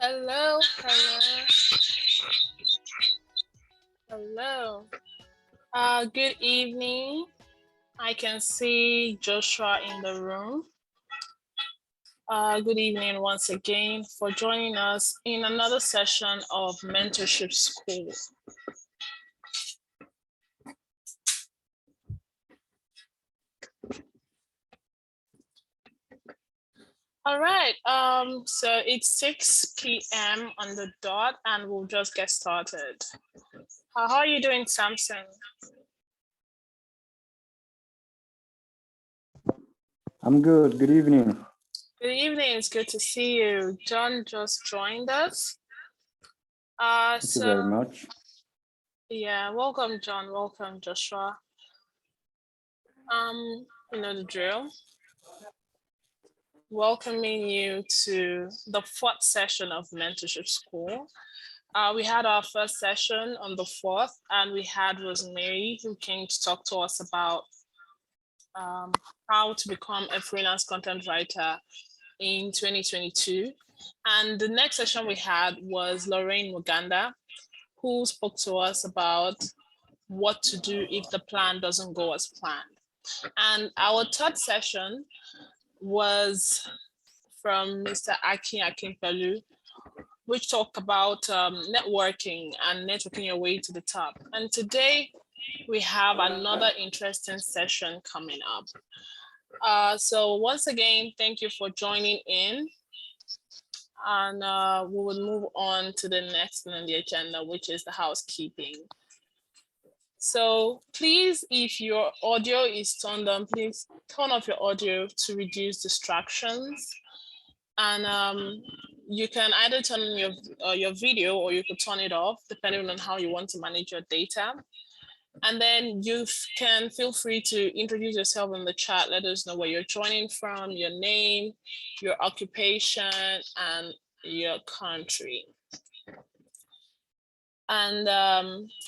Hello, hello, hello. Good evening. I can see Joshua in the room. Good evening once again for joining us in another session of Mentorship School. All right, so it's 6 p.m. on the dot and we'll just get started. How are you doing, Samson? I'm good. Good evening. Good evening. It's good to see you. John just joined us. Thank you very much. Yeah, welcome, John. Welcome, Joshua. You know the drill. Welcoming you to the 4th session of Mentorship School. We had our first session on the 4th, and we had Rosemary who came to talk to us about how to become a freelance content writer in 2022. And the next session we had was Lorraine Muganda, who spoke to us about what to do if the plan doesn't go as planned. And our 3rd session was from Mr. Akin Akinpelu, which talked about networking and networking your way to the top. And today we have another interesting session coming up. So once again, thank you for joining in. And we will move on to the next on the agenda, which is the housekeeping. So please, if your audio is turned on, please turn off your audio to reduce distractions. And you can either turn on your video or you could turn it off, depending on how you want to manage your data. And then you can feel free to introduce yourself in the chat. Let us know where you're joining from, your name, your occupation, and your country. And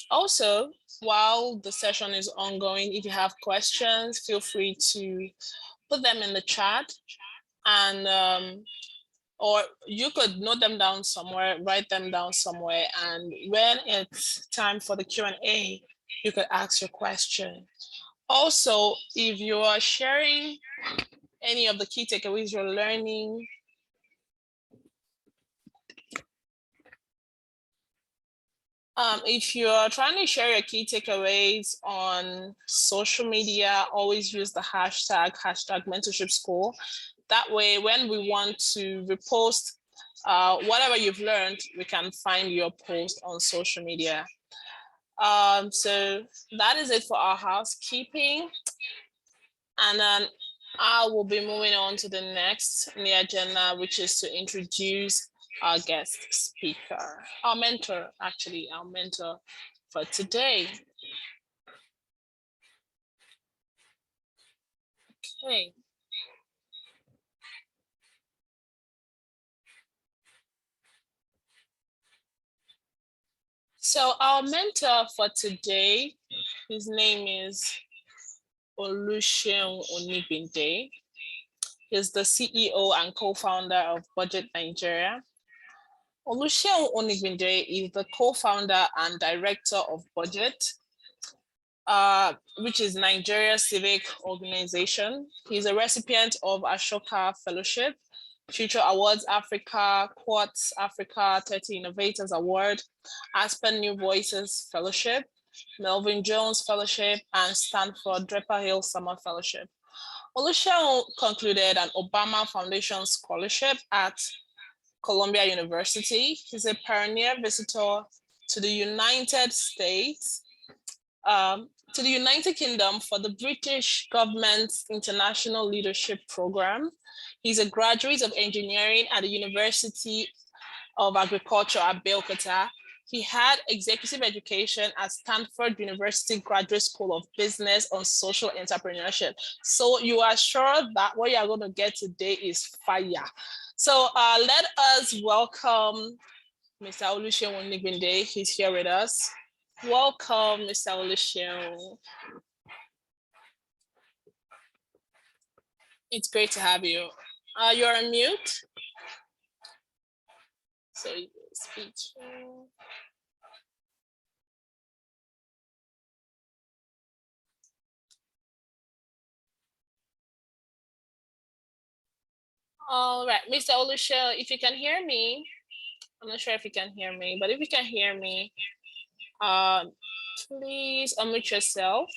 also, while the session is ongoing, if you have questions, feel free to put them in the chat, and or you could note them down somewhere, write them down somewhere, and when it's time for the Q&A, you could ask your question. Also, if you are sharing any of the key takeaways you're learning, if you're trying to share your key takeaways on social media, always use the hashtag Mentorship School. That way, when we want to repost whatever you've learned, we can find your post on social media. So that is it for our housekeeping. And then I will be moving on to the next on the agenda, which is to introduce our guest speaker, our mentor for today. Okay. So our mentor for today, his name is Oluseun Onigbinde. He's the CEO and co-founder of BudgIT Nigeria. Oluseun Onigbinde is the co-founder and director of BudgIT, which is Nigeria's civic organization. He's a recipient of Ashoka Fellowship, Future Awards Africa, Quartz Africa 30 Innovators Award, Aspen New Voices Fellowship, Melvin Jones Fellowship, and Stanford Draper Hill Summer Fellowship. Oluseun concluded an Obama Foundation Scholarship at Columbia University. He's a pioneer visitor to the United States, to the United Kingdom for the British government's International Leadership Program. He's a graduate of engineering at the University of Agriculture at Abeokuta. He had executive education at Stanford University Graduate School of Business on social entrepreneurship. So you are sure that what you are going to get today is fire. So let us welcome Mr. Oluseun Onigbinde. He's here with us. Welcome, Mr. Oluseun. It's great to have you. You're on mute. So speech. All right, Mr. Oluseun, if you can hear me, I'm not sure if you can hear me, but if you can hear me, please unmute yourself,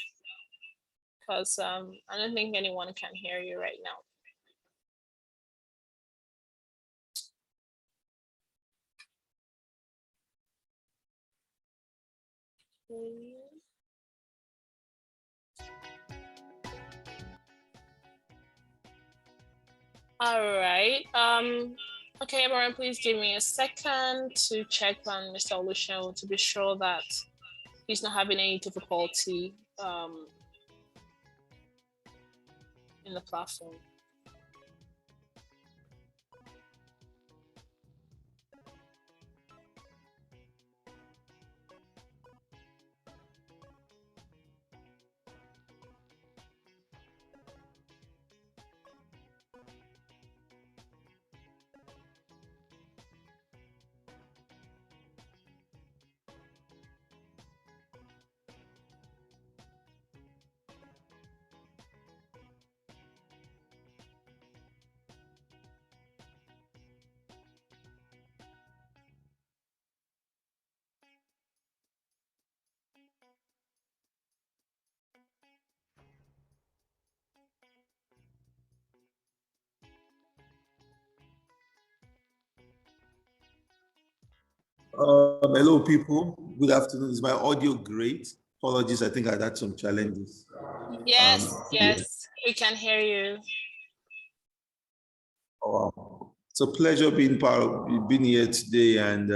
because I don't think anyone can hear you right now. All right. Okay, everyone, please give me a second to check on Mr. Oluseun to be sure that he's not having any difficulty in the platform. Hello, people. Good afternoon. Is my audio great? Apologies, I think I had some challenges. Yes, yes, we can hear you. Oh, it's a pleasure being here today and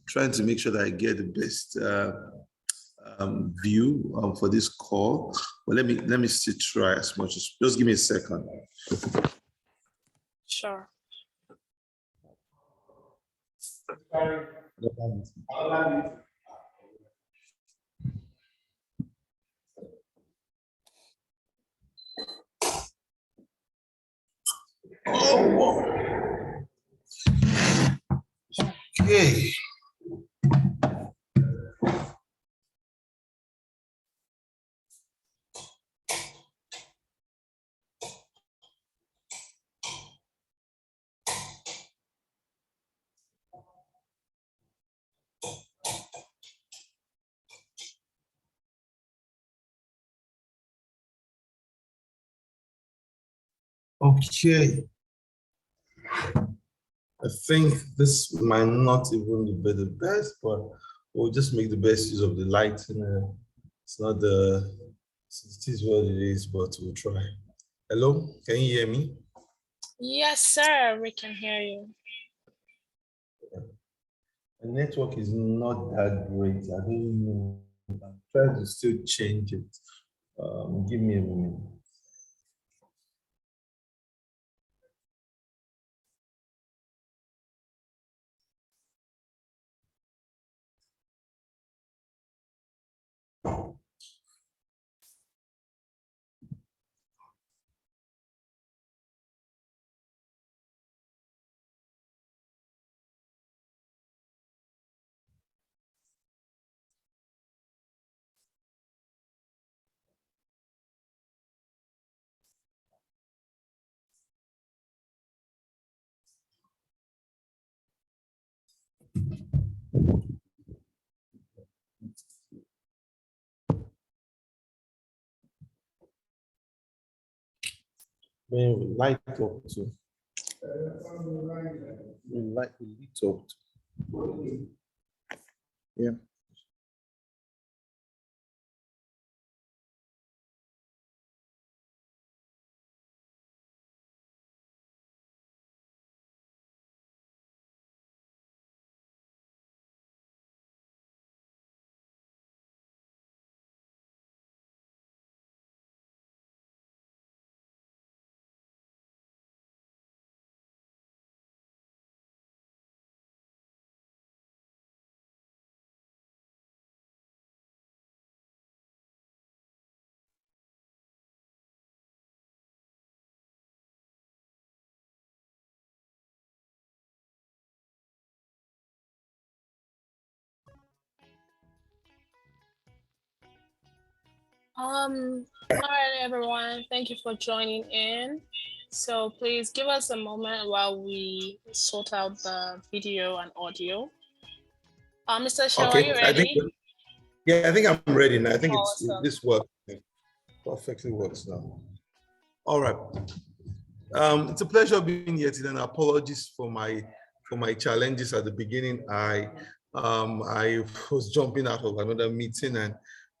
trying to make sure that I get the best view for this call. But let me still try as much as. Just give me a second. Sure. Okay. Okay. I think this might not even be the best, but we'll just make the best use of the lighting. It's not it is what it is, but we'll try. Hello, can you hear me? Yes, sir, we can hear you. The network is not that great. I don't know. I'm trying to still change it. Give me a minute. Man, we light up too. We lit up too. Yeah. All right, everyone. Thank you for joining in. So please give us a moment while we sort out the video and audio. Mr. Shell, are you ready? I think I'm ready now. I think Awesome. this works. Perfectly works now. All right. It's a pleasure being here today, and apologies for my challenges at the beginning. I was jumping out of another meeting, and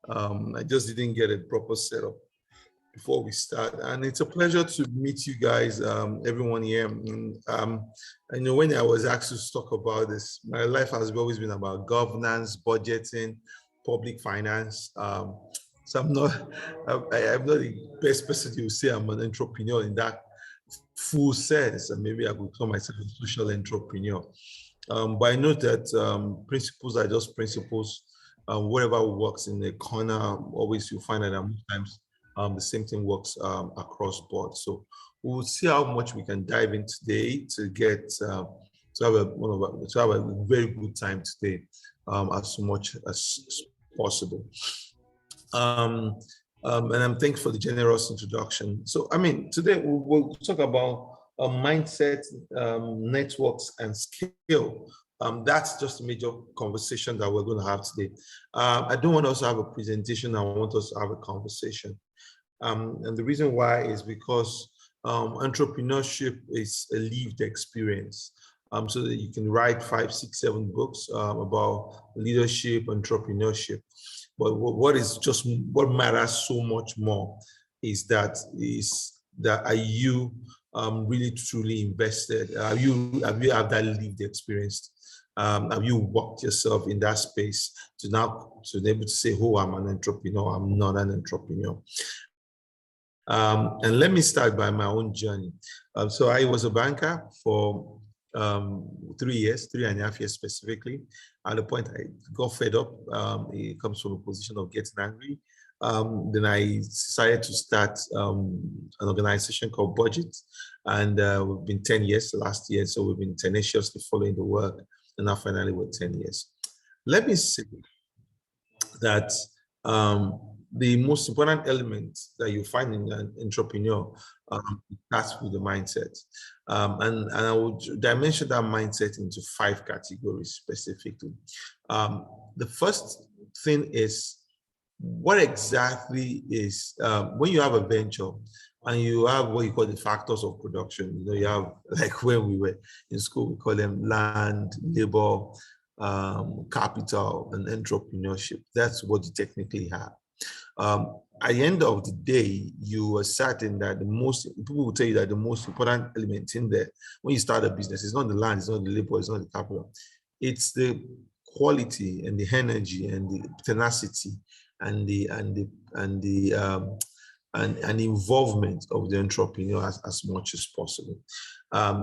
I just didn't get a proper setup before we start. And it's a pleasure to meet you guys, everyone here. And, I know when I was asked to talk about this, my life has always been about governance, budgeting, public finance. So I'm not the best person to say I'm an entrepreneur in that full sense, and maybe I could call myself a social entrepreneur. But I know that principles are just principles. Whatever works in a corner, always you find that most times the same thing works across board. So we'll see how much we can dive in today to get to have a very good time today, as much as possible. And I'm thankful for the generous introduction. So, I mean, today we'll talk about mindset, networks, and skill. That's just a major conversation that we're going to have today. I don't want us to have a presentation. I want us to have a conversation. And the reason why is because entrepreneurship is a lived experience. So that you can write 5, 6, 7 books about leadership, entrepreneurship. But what matters so much more is that are you really truly invested? Have you have that lived experience? Have you walked yourself in that space to be able to say, oh, I'm an entrepreneur, I'm not an entrepreneur? And let me start by my own journey. So I was a banker for 3.5 years specifically. At the point I got fed up. It comes from a position of getting angry. Then I decided to start an organization called BudgIT, and we've been 10 years last year, so we've been tenaciously following the work, and now finally we're 10 years. Let me say that the most important element that you find in an entrepreneur starts with the mindset. And I would dimension that mindset into 5 categories specifically. The first thing is, what exactly is, when you have a venture and you have what you call the factors of production, you have, like when we were in school, we call them land, labor, capital, and entrepreneurship. That's what you technically have. At the end of the day, you are certain that people will tell you that the most important element in there when you start a business is not the land, it's not the labor, it's not the capital. It's the quality and the energy and the tenacity and the involvement of the entrepreneur as much as possible.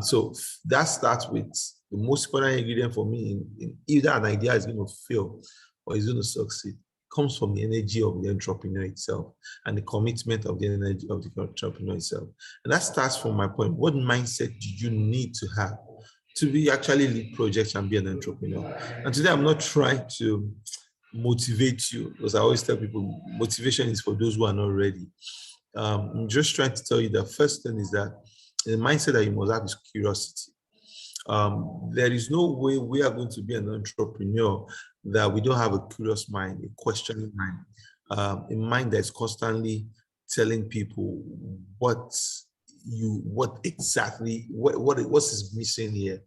So that starts with the most important ingredient for me in either an idea is going to fail or is going to succeed. Comes from the energy of the entrepreneur itself and the commitment of the energy of the entrepreneur itself. And that starts from my point. What mindset do you need to have to be actually lead projects and be an entrepreneur? And today I'm not trying to motivate you, because I always tell people motivation is for those who are not ready. I'm just trying to tell you the first thing is that the mindset that you must have is curiosity. There is no way we are going to be an entrepreneur that we don't have a curious mind, a questioning mind, a mind that's constantly telling people what exactly is missing here.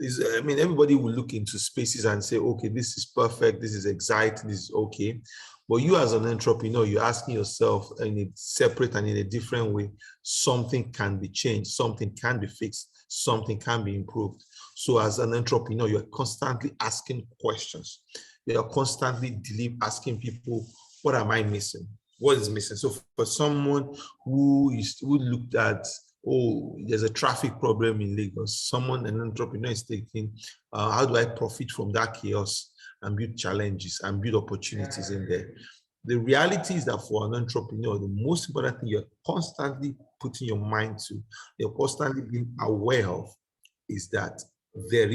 Everybody will look into spaces and say, okay, this is perfect, this is exciting, this is okay. But you as an entrepreneur, you're asking yourself in a separate and in a different way, something can be changed, something can be fixed, something can be improved. So as an entrepreneur, you're constantly asking questions. You're constantly asking people, what am I missing? What is missing? So for someone who looked at, oh, there's a traffic problem in Lagos, an entrepreneur is thinking, how do I profit from that chaos and build challenges and build opportunities in there? The reality is that for an entrepreneur, the most important thing you're constantly putting your mind to, you're constantly being aware of, is that there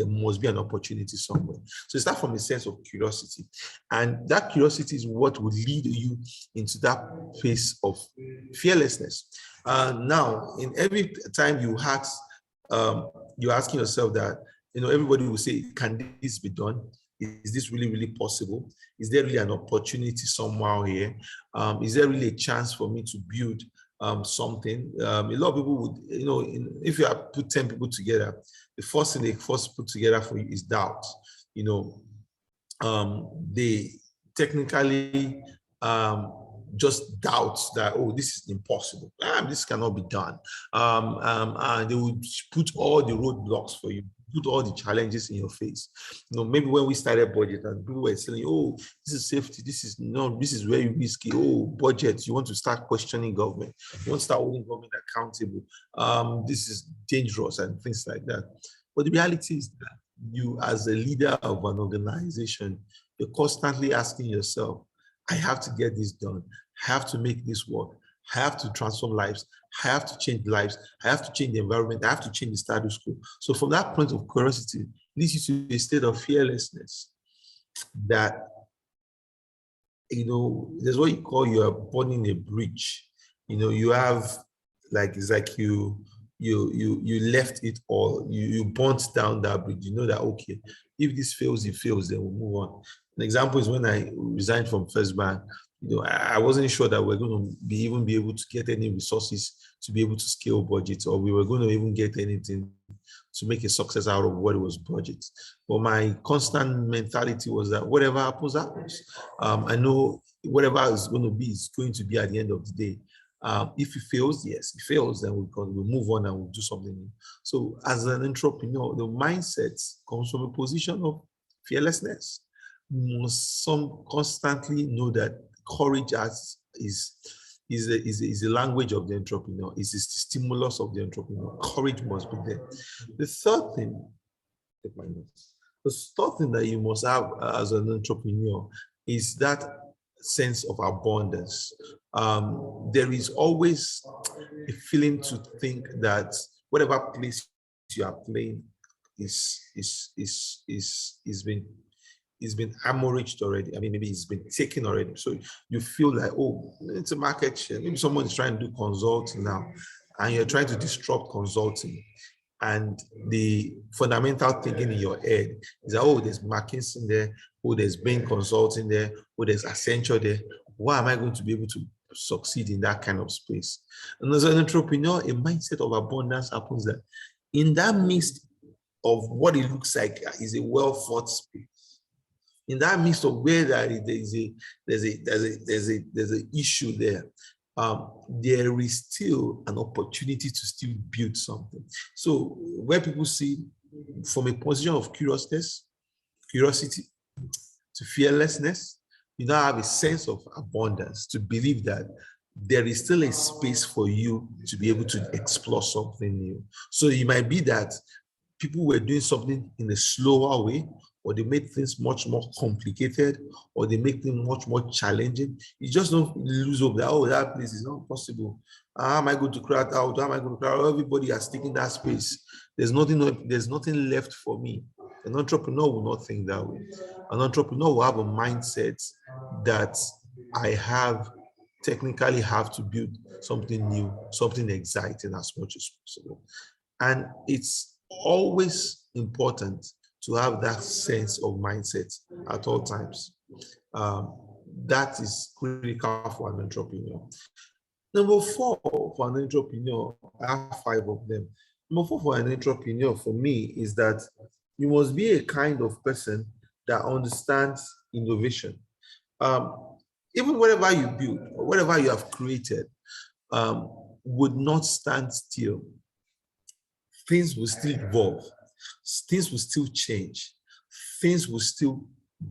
must be an opportunity somewhere. So start from a sense of curiosity. And that curiosity is what will lead you into that place of fearlessness. Now, in every time you're asking yourself that, everybody will say, can this be done? Is this really, really possible? Is there really an opportunity somewhere here? Is there really a chance for me to build something? A lot of people would, if you have put 10 people together, the first thing they first put together for you is doubt. They technically just doubt that, oh, this is impossible. This cannot be done. And they would put all the roadblocks for you, put all the challenges in your face. Maybe when we started BudgIT and people were saying, oh, this is safety, this is very risky. Oh, budget, you want to start questioning government. You want to start holding government accountable. This is dangerous and things like that. But the reality is that you, as a leader of an organization, you're constantly asking yourself, I have to get this done. I have to make this work. I have to transform lives. I have to change lives. I have to change the environment. I have to change the status quo. So from that point of curiosity, leads you to a state of fearlessness that, there's what you call you are burning a bridge. You have, it's like you left it all. You burnt down that bridge. You know that, okay, if this fails, it fails, then we'll move on. An example is when I resigned from First Bank. I wasn't sure that we're going to even be able to get any resources to be able to scale BudgIT, or we were going to even get anything to make a success out of what it was BudgIT. But my constant mentality was that whatever happens, happens. I know whatever is going to be at the end of the day. If it fails, yes, it fails, then we'll move on and we'll do something new. So as an entrepreneur, the mindset comes from a position of fearlessness. You must constantly know that courage is the language of the entrepreneur, is the stimulus of the entrepreneur. Courage must be there. The third thing that you must have as an entrepreneur is that sense of abundance. There is always a feeling to think that whatever place you are playing is been hemorrhaged already. I mean, maybe it's been taken already. So you feel like, oh, it's a market share. Maybe someone is trying to do consulting now, and you're trying to disrupt consulting. And the fundamental thinking in your head is that, oh, there's McKinsey there, oh, there's Bain Consulting there, oh, there's Accenture there. Why am I going to be able to succeed in that kind of space? And as an entrepreneur, a mindset of abundance happens that in that midst of what it looks like is a well-thought space, in that midst of where there's an issue there, there is still an opportunity to still build something. So where people see from a position of curiosity to fearlessness, you now have a sense of abundance to believe that there is still a space for you to be able to explore something new. So it might be that people were doing something in a slower way, or they made things much more complicated, or they make things much more challenging. You just don't lose hope that, oh, that place is not possible. How am I going to crowd out? How am I going to crowd out? Everybody has taken that space. There's nothing left for me. An entrepreneur will not think that way. An entrepreneur will have a mindset that I technically have to build something new, something exciting as much as possible. And it's always important to have that sense of mindset at all times. That is critical for an entrepreneur. Number 4 for an entrepreneur, I have 5 of them. Number 4 for an entrepreneur for me is that you must be a kind of person that understands innovation. Even whatever you build or whatever you have created would not stand still. Things will still evolve. Things will still change. Things will still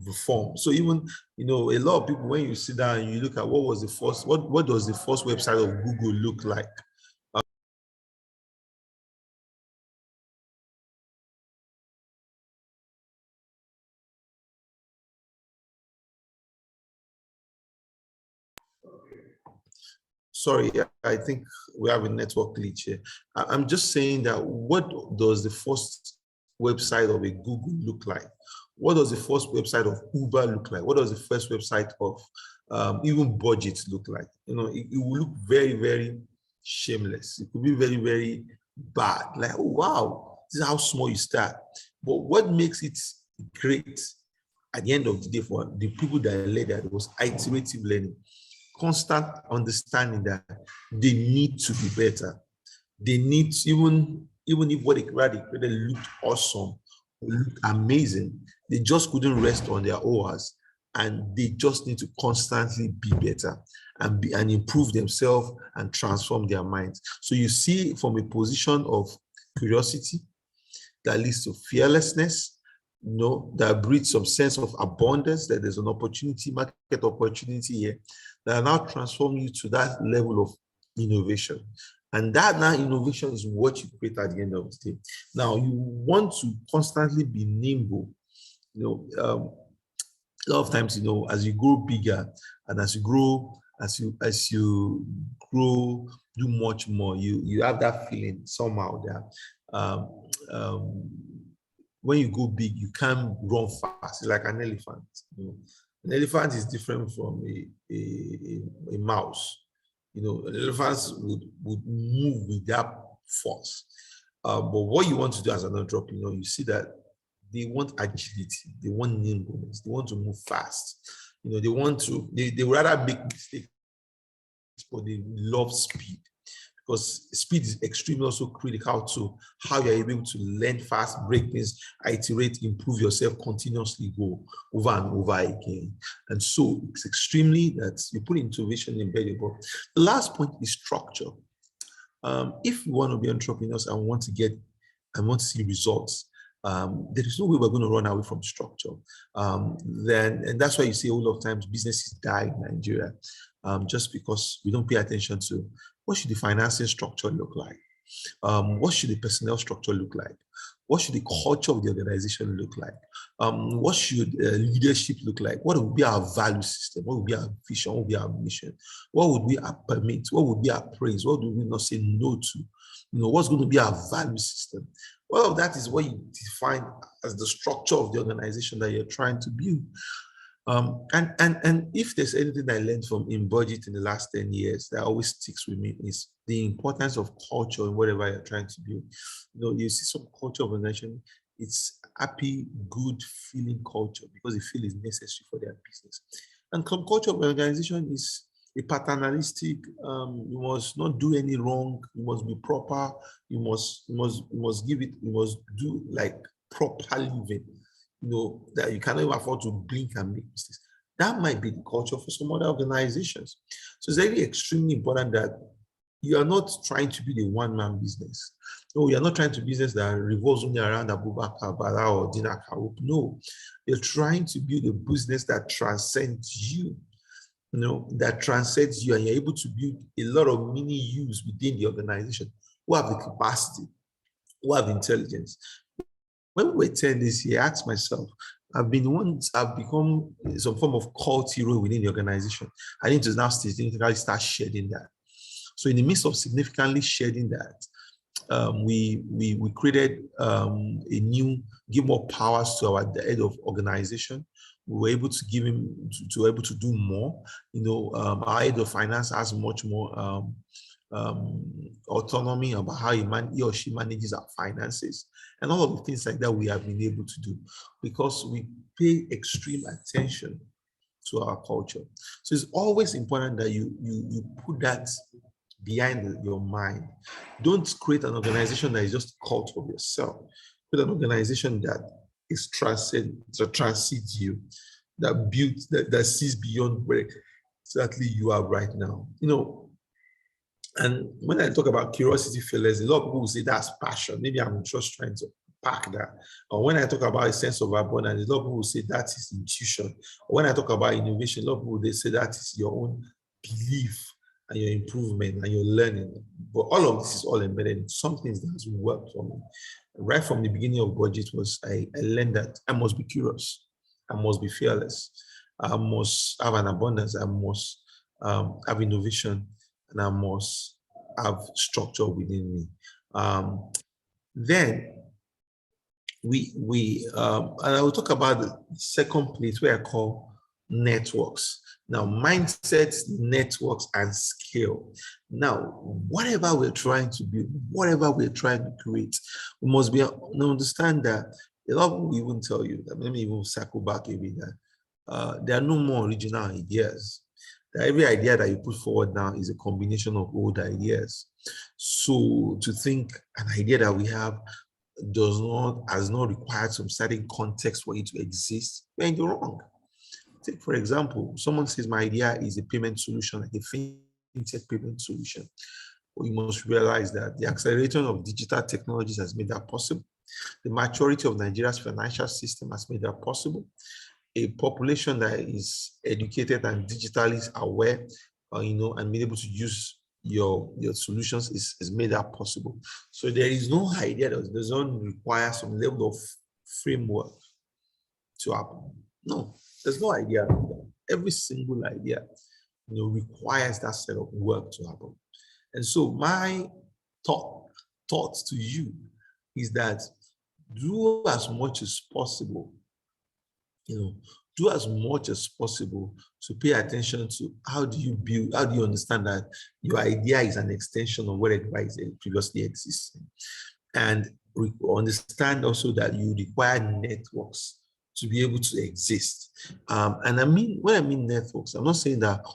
reform. So even, a lot of people, when you sit down and you look at what does the first website of Google look like? Sorry, I think we have a network glitch here. I'm just saying that what does the first website of a Google look like? What does the first website of Uber look like? What does the first website of even BudgIT look like? You know, it will look very, very shameless. It could be very, very bad. Like, oh, wow, this is how small you start. But what makes it great at the end of the day for the people that led that was iterative learning, constant understanding that they need to be better. They need, even if what they created looked awesome, looked amazing, they just couldn't rest on their oars, and they just need to constantly be better and improve themselves and transform their minds. So you see, from a position of curiosity that leads to fearlessness, you know, that breeds some sense of abundance, that there's an opportunity, market opportunity here, that now transform you to that level of innovation. And that now innovation is what you create at the end of the day. Now, you want to constantly be nimble. You know, a lot of times, you know, as you grow bigger and as you grow, do much more, you have that feeling somehow that when you go big, you can't run fast. It's like an elephant. You know? An elephant is different from a mouse. You know, elephants would move with that force. But what you want to do as an entrepreneur, you see that they want agility, they want nimbleness, they want to move fast. You know, they rather make mistakes, but they love speed. Because speed is extremely also critical to how you're able to learn fast, break things, iterate, improve yourself, continuously go over and over again. And so it's extremely that you put innovation embedded. But the last point is structure. If you want to be entrepreneurs and want to see results, there is no way we're going to run away from structure. And that's why you see a lot of times businesses die in Nigeria, just because we don't pay attention to what should the financing structure look like? What should the personnel structure look like? What should the culture of the organization look like? What should leadership look like? What would be our value system? What would be our vision? What would be our mission? What would be our permit? What would be our praise? What do we not say no to? You know, what's going to be our value system? All of that is what you define as the structure of the organization that you're trying to build. And if there's anything I learned from in BudgIT in the last 10 years that always sticks with me is the importance of culture in whatever you're trying to build. You know, you see some culture of organization, it's happy, good feeling culture because they feel it's necessary for their business. And some culture of organization is a paternalistic, you must not do any wrong, you must be proper, you must give it, you must do like proper living. You know, that you cannot even afford to blink and make mistakes. That might be the culture for some other organizations. So it's really extremely important that you are not trying to be the one-man business. No, you're not trying to business that revolves only around Abubakar, Bala, or Dina Karup. No, you're trying to build a business that transcends you, you know, that transcends you, and you're able to build a lot of mini yous within the organization who have the capacity, who have intelligence. When we were 10 this year, I asked myself, I've become some form of cult hero within the organization. I need to now significantly start shedding that. So in the midst of significantly shedding that, we created give more powers to the head of organization. We were able to give him able to do more. You know, our head of finance has much more autonomy about how he or she manages our finances, and all of the things like that we have been able to do because we pay extreme attention to our culture. So it's always important that you put that behind your mind. Don't create an organization that is just a cult of yourself. Create an organization that is transcends you, that sees beyond where exactly you are right now. You know. And when I talk about curiosity, fearless, a lot of people will say that's passion. Maybe I'm just trying to pack that. Or when I talk about a sense of abundance, a lot of people will say that is intuition. Or when I talk about innovation, a lot of people, they say that is your own belief and your improvement and your learning. But all of this is all embedded in some things that has worked for me. Right from the beginning of BudgIT was I learned that I must be curious. I must be fearless. I must have an abundance. I must have innovation. And I must have structure within me. Then, and I will talk about the second place where I call networks. Now, mindsets, networks, and skill. Now, whatever we're trying to build, whatever we're trying to create, we must be understand that a lot of people even tell you that. Let me even circle back a bit, that there are no more original ideas. That every idea that you put forward now is a combination of old ideas. So to think an idea that we have has not required some certain context for it to exist, then you're wrong. Take, for example, someone says my idea is a payment solution, like a fintech payment solution. Well, you must realize that the acceleration of digital technologies has made that possible. The maturity of Nigeria's financial system has made that possible. A population that is educated and digitally aware, and being able to use your solutions is made that possible. So there is no idea that doesn't require some level of framework to happen. No, there's no idea. Every single idea, requires that set of work to happen. And so my thoughts to you is that do as much as possible, do as much as possible to pay attention to how do you understand that your idea is an extension of whatever is previously existing. And understand also that you require networks to be able to exist. And when I mean networks, I'm not saying that,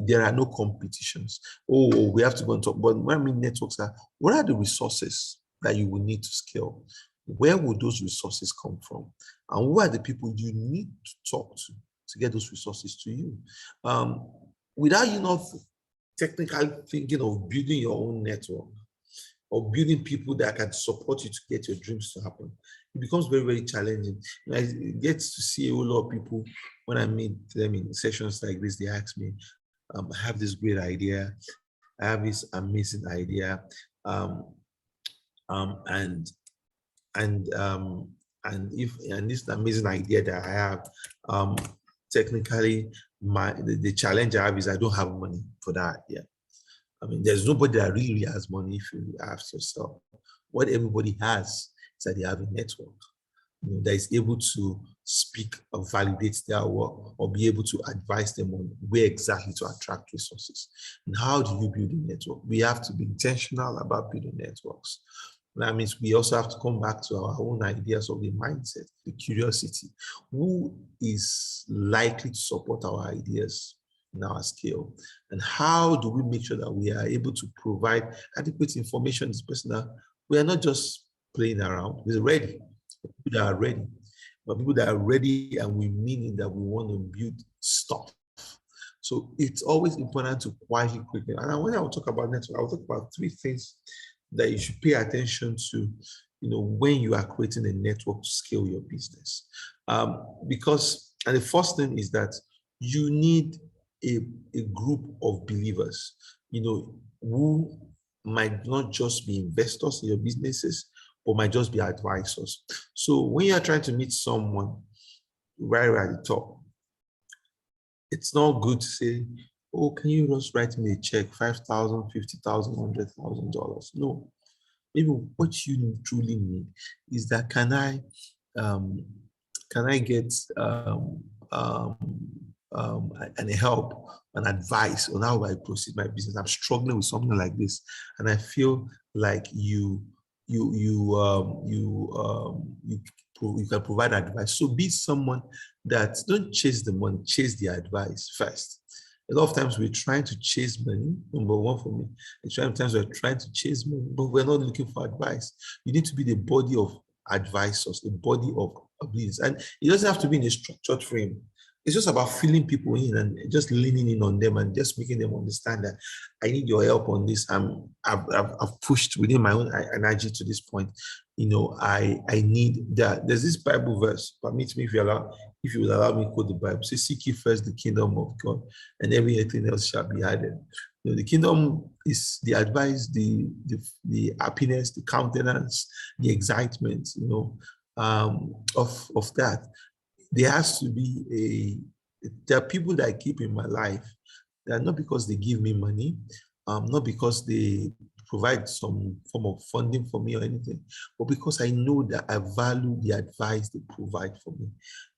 there are no competitions. We have to go and talk. But when I mean networks, what are the resources that you will need to scale? Where would those resources come from? And who are the people you need to talk to get those resources to you? Without you not technically thinking of building your own network or building people that can support you to get your dreams to happen, it becomes very, very challenging. I get to see a whole lot of people when I meet them in sessions like this. They ask me, I have this great idea. I have this amazing idea. And this amazing idea that I have, technically the challenge I have is I don't have money for that idea. There's nobody that really has money if you ask yourself. What everybody has is that they have a network that is able to speak or validate their work or be able to advise them on where exactly to attract resources. And how do you build a network? We have to be intentional about building networks. That means we also have to come back to our own ideas of the mindset, the curiosity. Who is likely to support our ideas in our scale? And how do we make sure that we are able to provide adequate information to this person that we are not just playing around, we're ready. People that are ready, but people that are ready and we mean that we want to build stuff. So it's always important to quietly quickly. And when I will talk about network, I'll talk about three things that you should pay attention to, when you are creating a network to scale your business. Because the first thing is that you need a group of believers, who might not just be investors in your businesses, but might just be advisors. So when you're trying to meet someone right at the top, it's not good to say, can you just write me a check, $5,000, $50,000, $100,000? No. Maybe what you truly need is that can I get and help and advice on how I proceed my business? I'm struggling with something like this, and I feel like you can provide advice. So be someone that don't chase the money, chase the advice first. A lot of times we're trying to chase money, number one for me. Sometimes we're trying to chase money, but we're not looking for advice. You need to be the body of advisors, the body of leaders. And it doesn't have to be in a structured frame. It's just about filling people in and just leaning in on them and just making them understand that I need your help on this. I've pushed within my own energy to this point. I need that. There's this Bible verse, permit me if you would allow me to quote the Bible. Say, seek ye first the kingdom of God, and everything else shall be added. The kingdom is the advice, the happiness, the countenance, the excitement, of that. There has to be there are people that I keep in my life that not because they give me money, not because they provide some form of funding for me or anything, but because I know that I value the advice they provide for me.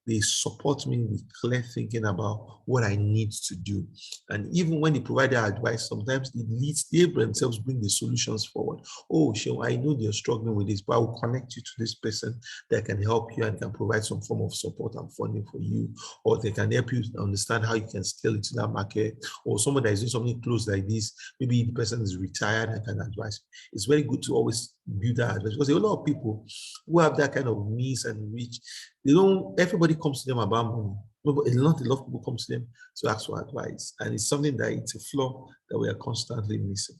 They support me with clear thinking about what I need to do. And even when they provide their advice, sometimes it leads, they themselves bring the solutions forward. Oh, Sheon, I know you're struggling with this, but I will connect you to this person that can help you and can provide some form of support and funding for you. Or they can help you understand how you can scale it to that market. Or someone that is doing something close like this, maybe the person is retired and can advise. It's very good to always build that advice, because there are a lot of people who have that kind of means and reach. They don't, everybody comes to them about money. No, but a lot of people come to them to ask for advice. And it's something that it's a flaw that we are constantly missing.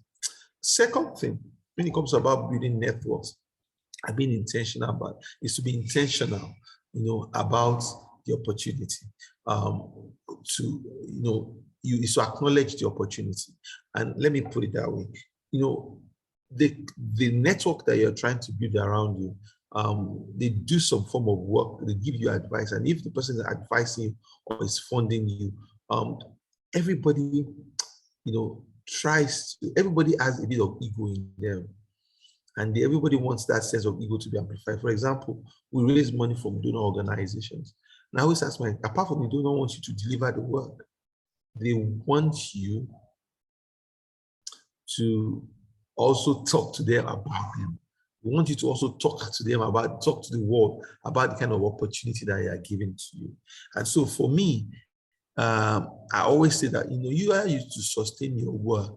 Second thing, when it comes about building networks, I've been intentional about is to be intentional, about the opportunity. Is to acknowledge the opportunity. And let me put it that way. The network that you're trying to build around you, they do some form of work, they give you advice. And if the person is advising you or is funding you, everybody, everybody has a bit of ego in them. And everybody wants that sense of ego to be amplified. For example, we raise money from donor organizations. And I always ask apart from the donor wants you to deliver the work, they want you to also talk to them about them. We want you to also talk to them talk to the world about the kind of opportunity that they are giving to you. And so for me, I always say that, you are used to sustain your work.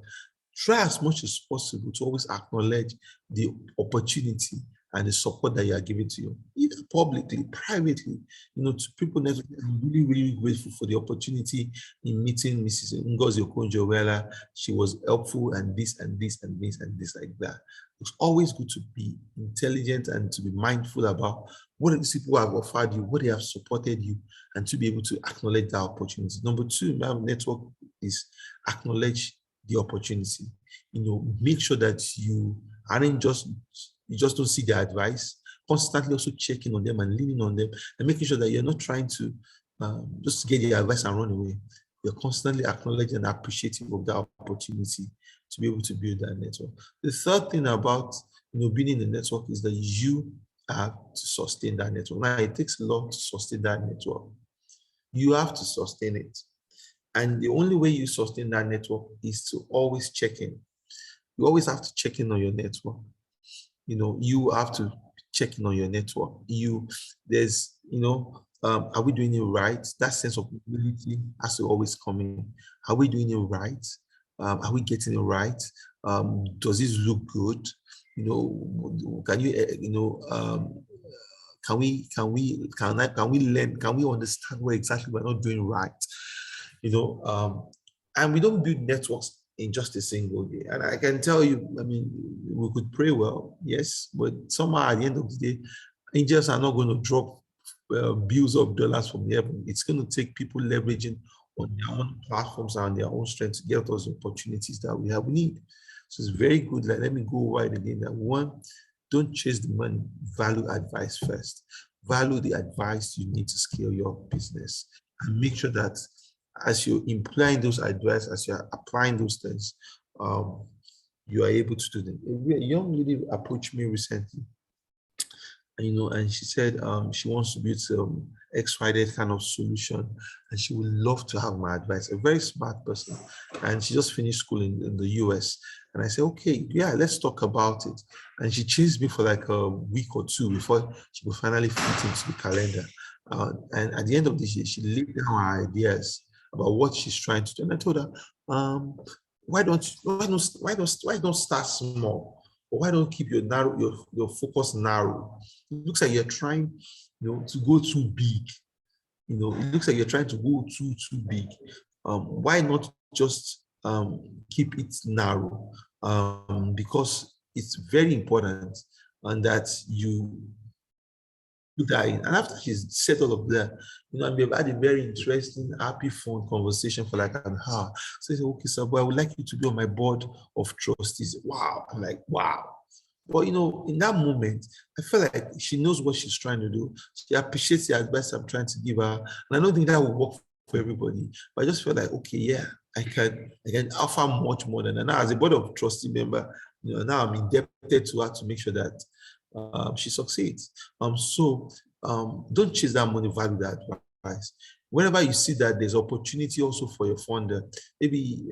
Try as much as possible to always acknowledge the opportunity and the support that you are giving to you, either publicly, privately, to people. I'm really, really grateful for the opportunity in meeting Mrs. Ngozi Okonjo-Iweala. She was helpful and this and this and this and this like that. It's always good to be intelligent and to be mindful about what these people have offered you, what they have supported you, and to be able to acknowledge that opportunity. Number two, my network is acknowledge the opportunity. Make sure that you aren't just don't see their advice, constantly also checking on them and leaning on them and making sure that you're not trying to just get your advice and run away. You're constantly acknowledging and appreciative of that opportunity to be able to build that network. The third thing about building the network is that you have to sustain that network. Now, it takes a lot to sustain that network. You have to sustain it. And the only way you sustain that network is to always check in. You always have to check in on your network. You have to check in on your network. Are we doing it right? That sense of humility has to always come in. Are we doing it right? Are we getting it right? Does this look good? Can we learn? Can we understand what exactly we're not doing right? And we don't build networks in just a single day. And I can tell you, we could pray well, yes, but somehow at the end of the day, angels are not going to drop bills of dollars from heaven. It's going to take people leveraging on their own platforms and their own strength to get those opportunities that we need. So it's very good. Let me go wide again. That one, don't chase the money. Value advice first. Value the advice you need to scale your business, and make sure that as you're implying those advice, as you're applying those things, you are able to do them. A young lady approached me recently, and she said she wants to build some XYZ kind of solution, and she would love to have my advice. A very smart person, and she just finished school in the US. And I said, okay, yeah, let's talk about it. And she chased me for like a week or two before she would finally fit into the calendar. And at the end of this year, she laid down her ideas about what she's trying to do. And I told her, why don't start small? Or why don't keep your focus narrow? It looks like you're trying, to go too big. It looks like you're trying to go too big. Why not just keep it narrow? Because it's very important, and that you that in. And after she's said all of that, we've had a very interesting, happy, fun conversation for like an hour. So I said, okay, sir, but I would like you to be on my board of trustees. Wow. I'm like, wow. But in that moment, I feel like she knows what she's trying to do. She appreciates the advice I'm trying to give her. And I don't think that will work for everybody. But I just feel like, okay, yeah, I can offer much more than that. Now, as a board of trustee member, now I'm indebted to her to make sure that she succeeds. So don't chase that money, value that advice. Whenever you see that there's opportunity also for your funder, maybe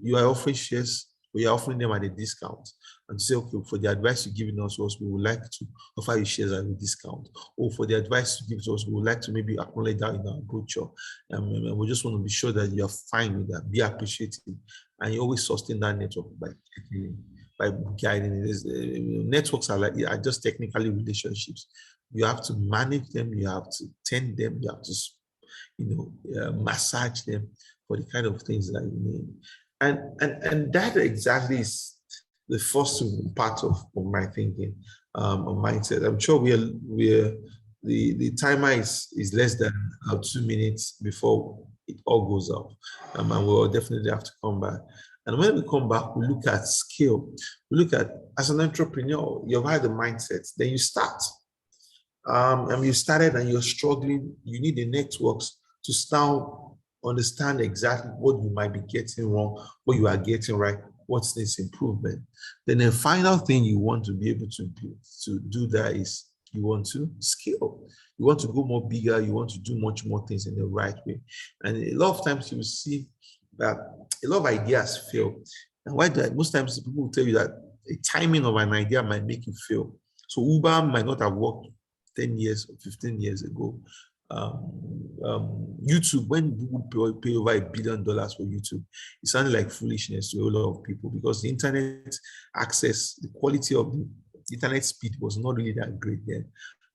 you are offering shares, or you're offering them at a discount, and say, okay, for the advice you're giving us, we would like to offer you shares at a discount, or for the advice you give us, we would like to maybe acknowledge that in our brochure. And we just want to be sure that you're fine with that, be appreciative, and you always sustain that network by guiding it. Networks are just technically relationships. You have to manage them, you have to tend them, you have to massage them for the kind of things that you need. And that exactly is the first part of my thinking, mindset. I'm sure the timer is less than 2 minutes before it all goes up, and we'll definitely have to come back. And when we come back, we look at skill. We look at, as an entrepreneur, you've had the mindset, then you start. And you started and you're struggling, you need the networks to now understand exactly what you might be getting wrong, what you are getting right, what's this improvement. Then the final thing you want to be able to do that is you want to scale. You want to go more bigger, you want to do much more things in the right way. And a lot of times you will see that a lot of ideas fail. And why do most times people will tell you that the timing of an idea might make you fail. So Uber might not have worked 10 years or 15 years ago. YouTube, when people pay over $1 billion for YouTube, it sounded like foolishness to a lot of people because the internet access, the quality of the internet speed was not really that great then.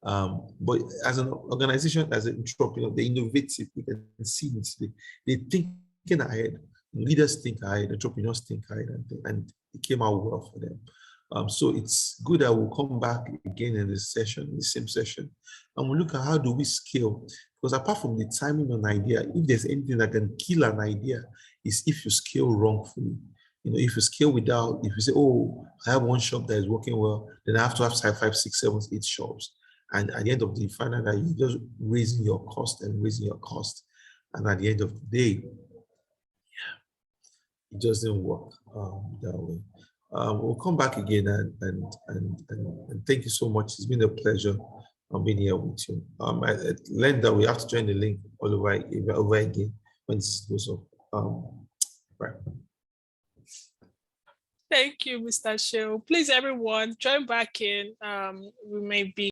But as an organization, as an entrepreneur, they're innovative. We can see it. They're thinking ahead. Leaders think ahead. Entrepreneurs think ahead, and it came out well for them. So it's good that we'll come back again in this session, the same session, and we'll look at how do we scale. Because apart from the timing on an idea, if there's anything that can kill an idea, is if you scale wrongfully. If you scale without, if you say, oh, I have one shop that is working well, then I have to have 5, 6, 7, 8 shops. And at the end of the day, you find out that you're just raising your cost. And at the end of the day, it doesn't work that way. We'll come back again and thank you so much. It's been a pleasure being here with you. I learned that we have to join the link all over again when this goes up. Right. Thank you, Mr. Sheo. Please, everyone, join back in. We may be